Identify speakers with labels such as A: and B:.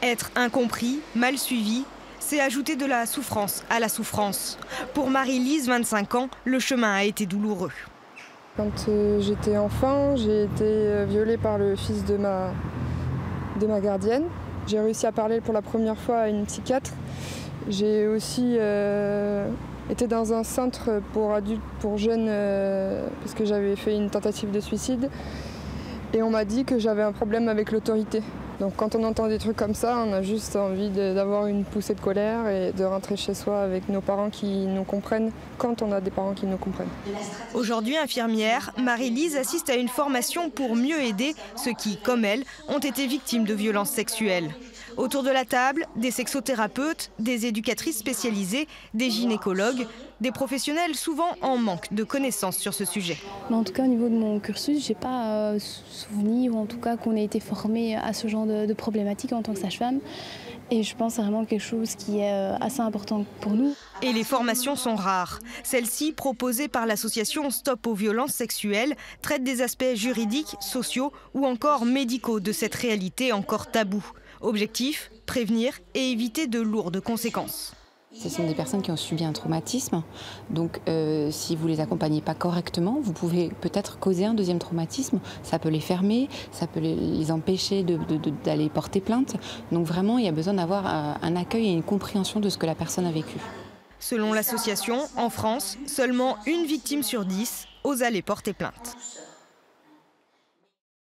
A: Être incompris, mal suivi, c'est ajouter de la souffrance à la souffrance. Pour Marie-Lise, 25 ans, le chemin a été douloureux.
B: Quand j'étais enfant, j'ai été violée par le fils de ma gardienne. J'ai réussi à parler pour la première fois à une psychiatre. J'ai aussi été dans un centre pour adultes, pour jeunes, parce que j'avais fait une tentative de suicide. Et on m'a dit que j'avais un problème avec l'autorité. Donc quand on entend des trucs comme ça, on a juste envie d'avoir une poussée de colère et de rentrer chez soi avec nos parents qui nous comprennent, quand on a des parents qui nous comprennent.
A: Aujourd'hui infirmière, Marie-Lise assiste à une formation pour mieux aider ceux qui, comme elle, ont été victimes de violences sexuelles. Autour de la table, des sexothérapeutes, des éducatrices spécialisées, des gynécologues, des professionnels souvent en manque de connaissances sur ce sujet.
C: Mais en tout cas, au niveau de mon cursus, je n'ai pas souvenir, ou en tout cas qu'on ait été formé à ce genre de problématiques en tant que sage-femme. Et je pense que c'est vraiment quelque chose qui est assez important pour nous.
A: Et les formations sont rares. Celles-ci, proposées par l'association Stop aux violences sexuelles, traitent des aspects juridiques, sociaux ou encore médicaux de cette réalité encore taboue. Objectif, prévenir et éviter de lourdes conséquences.
D: Ce sont des personnes qui ont subi un traumatisme, donc si vous ne les accompagnez pas correctement, vous pouvez peut-être causer un deuxième traumatisme. Ça peut les fermer, ça peut les empêcher d'aller porter plainte. Donc vraiment, il y a besoin d'avoir un accueil et une compréhension de ce que la personne a vécu.
A: Selon l'association, en France, seulement une victime sur 10 ose aller porter plainte.